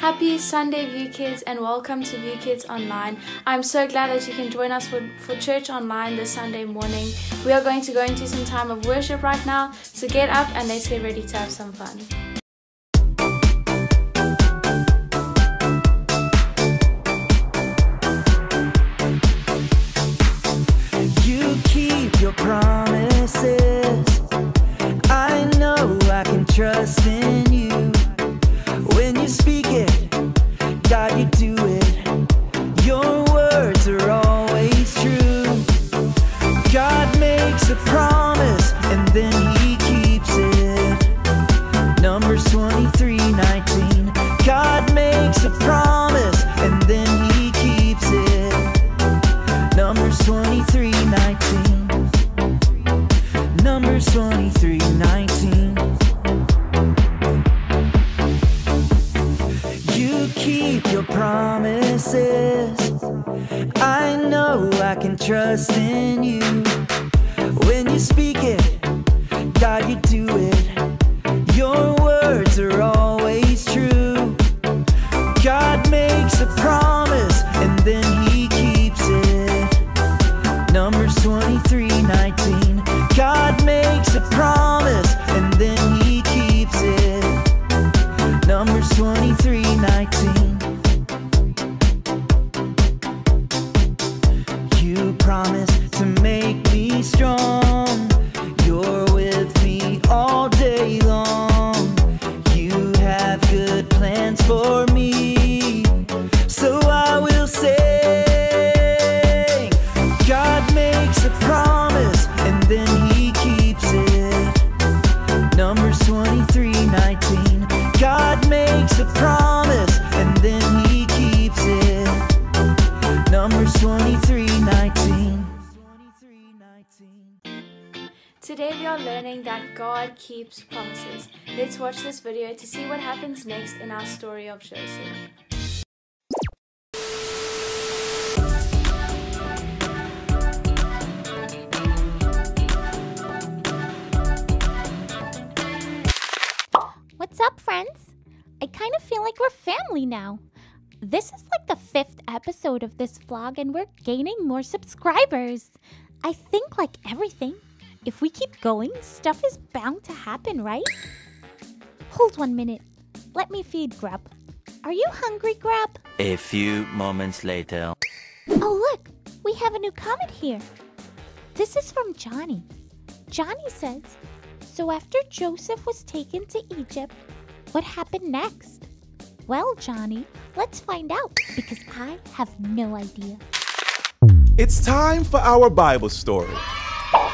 Happy Sunday, View Kids, and welcome to View Kids Online. I'm so glad that you can join us for church online this Sunday morning. We are going to go into some time of worship right now, so get up and let's get ready to have some fun. You keep your promises. I know I can trust in you. When you speak it, God, you do it. Your words are always true. God makes a promise and then he keeps it. Numbers 23:19. God makes a promise and then he keeps it. Numbers 23:19. Numbers 23:19. You keep your promises. I know I can trust in you. When you speak it, God, you do it. Your words are always true. God makes a promise and then he keeps it. Numbers 23:19. God makes a promise and then he keeps it. Numbers 23:19. You promise to make me strong. You're with me all day long. You have good plans for me. So I will sing. God makes a promise and then he keeps it. Numbers 23:19. God makes a promise and then he keeps it. Numbers 23:19. Today we are learning that God keeps promises. Let's watch this video to see what happens next in our story of Joseph. What's up, friends? I kind of feel like we're family now. This is like the 5th episode of this vlog and we're gaining more subscribers. I think like everything, if we keep going, stuff is bound to happen, right? Hold 1 minute. Let me feed Grub. Are you hungry, Grub? A few moments later. Oh, look, we have a new comment here. This is from Johnny. Johnny says, so after Joseph was taken to Egypt, what happened next? Well, Johnny, let's find out because I have no idea. It's time for our Bible story.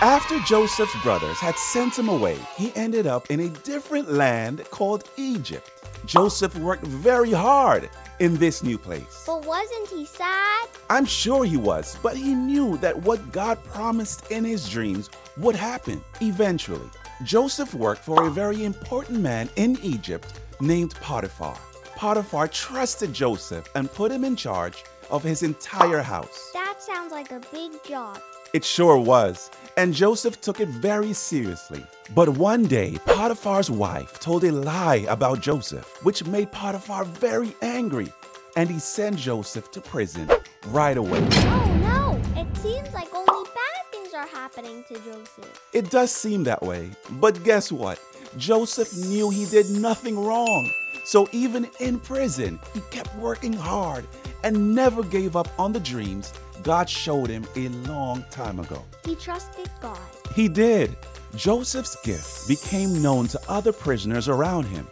After Joseph's brothers had sent him away, he ended up in a different land called Egypt. Joseph worked very hard in this new place. But wasn't he sad? I'm sure he was, but he knew that what God promised in his dreams would happen eventually. Joseph worked for a very important man in Egypt named Potiphar. Potiphar trusted Joseph and put him in charge of his entire house. That sounds like a big job. It sure was, and Joseph took it very seriously. But one day, Potiphar's wife told a lie about Joseph, which made Potiphar very angry, and he sent Joseph to prison right away. Oh no, it seems like only bad things are happening to Joseph. It does seem that way, but guess what? Joseph knew he did nothing wrong. So even in prison, he kept working hard and never gave up on the dreams God showed him a long time ago. He trusted God. He did. Joseph's gift became known to other prisoners around him.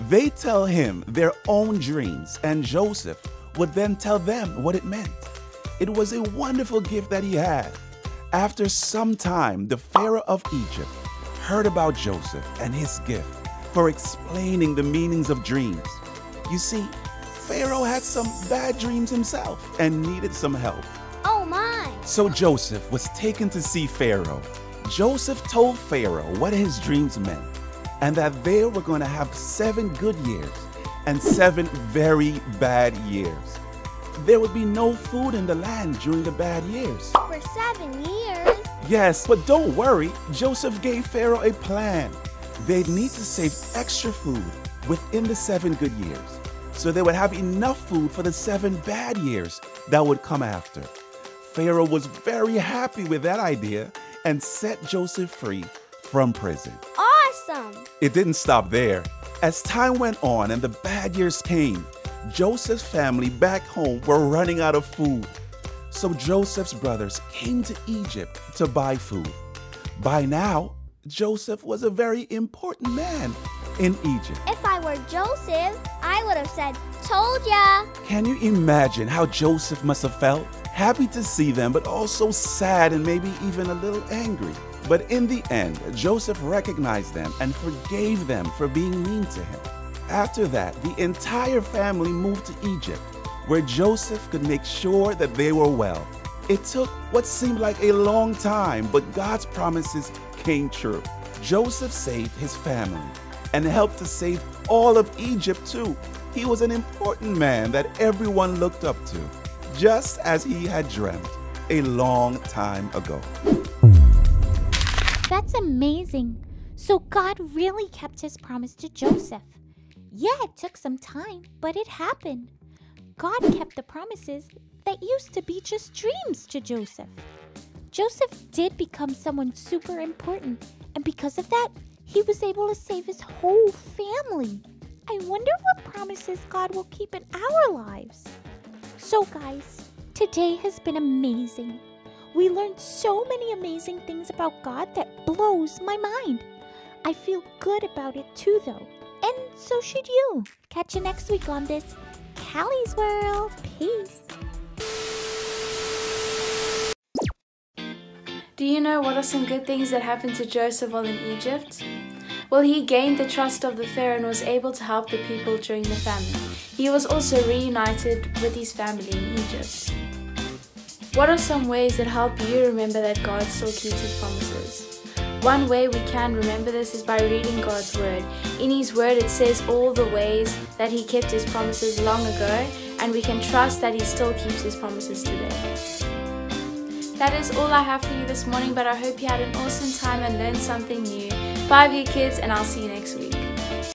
They tell him their own dreams, and Joseph would then tell them what it meant. It was a wonderful gift that he had. After some time, the Pharaoh of Egypt heard about Joseph and his gift for explaining the meanings of dreams. You see, Pharaoh had some bad dreams himself and needed some help. Oh my! So Joseph was taken to see Pharaoh. Joseph told Pharaoh what his dreams meant and that they were going to have 7 good years and 7 very bad years. There would be no food in the land during the bad years. For 7 years? Yes, but don't worry, Joseph gave Pharaoh a plan. They'd need to save extra food within the 7 good years. so they would have enough food for the 7 bad years that would come after. Pharaoh was very happy with that idea and set Joseph free from prison. Awesome! It didn't stop there. As time went on and the bad years came, Joseph's family back home were running out of food. So Joseph's brothers came to Egypt to buy food. By now, Joseph was a very important man in Egypt. If I were Joseph, I would have said, "Told ya!" Can you imagine how Joseph must have felt? Happy to see them, but also sad and maybe even a little angry. But in the end, Joseph recognized them and forgave them for being mean to him. After that, the entire family moved to Egypt, where Joseph could make sure that they were well. It took what seemed like a long time, but God's promises came true. Joseph saved his family and helped to save all of Egypt too. He was an important man that everyone looked up to, just as he had dreamt a long time ago. That's amazing. So God really kept his promise to Joseph. Yeah, it took some time, but it happened. God kept the promises that used to be just dreams to Joseph. Joseph did become someone super important, and because of that, he was able to save his whole family. I wonder what promises God will keep in our lives. So guys, today has been amazing. We learned so many amazing things about God that blows my mind. I feel good about it too though, and so should you. Catch you next week on this Callie's World. Peace. Do you know what are some good things that happened to Joseph while in Egypt? Well, he gained the trust of the Pharaoh and was able to help the people during the famine. He was also reunited with his family in Egypt. What are some ways that help you remember that God still keeps his promises? One way we can remember this is by reading God's Word. In His Word it says all the ways that He kept His promises long ago, and we can trust that He still keeps His promises today. That is all I have for you this morning, but I hope you had an awesome time and learned something new. Bye, you kids, and I'll see you next week.